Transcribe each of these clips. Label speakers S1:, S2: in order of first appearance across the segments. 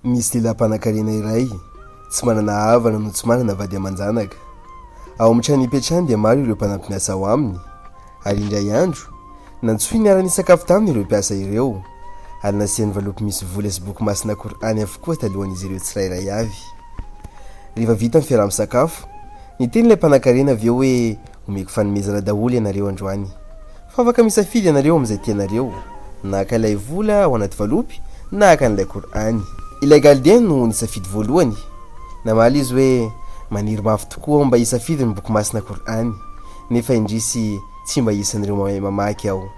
S1: Misy lelam-panan-karena iray tsy manana havana no tsy manana vady aman-janaka. Ao amin'ny trano ipetrahany dia maro ireo mpanampiasa ao aminy, ary indray andro nantsoiny niara-ny sakafo taminy ireo mpiasa ireo, ary nasiany valopy misy vola sy boky masina kor'any avokoa talohan'izy ireo tsirairay avy. Rehefa vita ny fiaraha-misakafo, niteny ilay mpanan-karena avy eo hoe omeko fanomezana daholo ianareo androany, fa afaka misafidy ianareo amin'izay tianareo, naka ilay vola ao anaty valopy, naka an'ilay kor'any. Ilay galdien no nisafidy voalohany, namaly izy hoe maniry mafy tokoa mba hisafidy ny boky masina kor'any, nefa indrisy tsy mba isan'ireo mahay mamaky aho.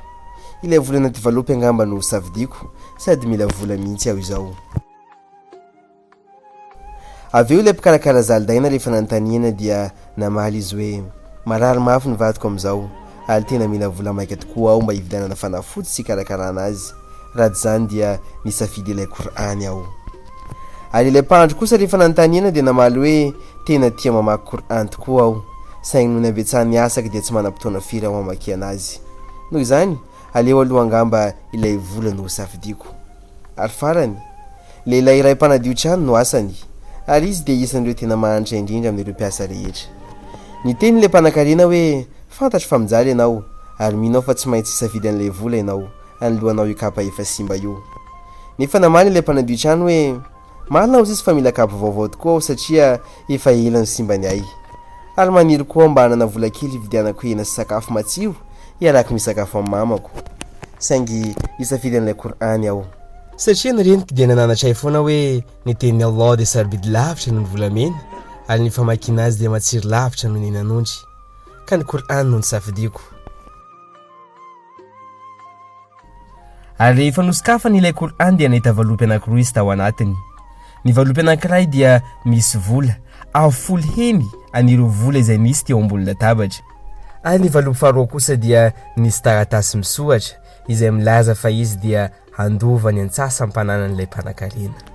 S1: Ilay vola anaty valopy angamba no safidiako, sady mila vola mihitsy aho izao. Avy eo ilay mpikarakara zaridaina rehefa nanontaniana dia namaly izy hoe marary mafy ny vadiko amin'izao, ary tena mila vola maika tokoa aho mba hividanana fanafody sy hikarakarana azy, raha izany dia nisafidy ilay kor'any aho. Ary ilay mpandro kosa rehefa nanontaniana dia namaly hoe tena tia mamaky kor'any tokoa aho, saingy noho ny habetsahan'ny asaka dia tsy manam-potoana firy aho mamaky anazy. Noho izany aleo aloha angamba ilay vola no safidiako. Ary farany, lehilahy iray mpanadio trano no asany, ary izy dia isan'ireo tena mahantra indrindra amin'ireo mpiasa rehetra. Niteny ilay mpanan-karena hoe fantatro fa mijaly ianao, ary mino aho fa tsy maintsy hisafidy an'ilay vola ianao anoloanao io kapa efa simba io. Nefa namaly ilay mpanadio trano hoe marina aho sisy fa mila kapa vaovao tokoa aho satria efa ela ny simbany ahy, ary maniry koa mba hanana vola kely hividianako hena sy sakafo matsiro iaraka misakafo amin'ny mamako, saingy hisafidy an'ilay kor'any aho. Satria ny reniko dia nananatray foana hoe ny tenin'ny Allah dia Sarobidy lavitra noho ny volamena, ary ny famakiana azy dia matsiro lavitra noho ny nanondry, ka ny kor'any no nisafidiako. Ary rehefa nosokafany ilay kor'any dia nahita valopy anankiroa izy tao anatiny. Ny valopy anankiray dia misy vola avoly heny anireo vola izay nisy teo ambony latabatra, ary ny valopy faharoa kosa dia nisy taratasy misoratra izay milaza fa izy dia handova ny antsasa-mpananan'ilay mpanan-karena.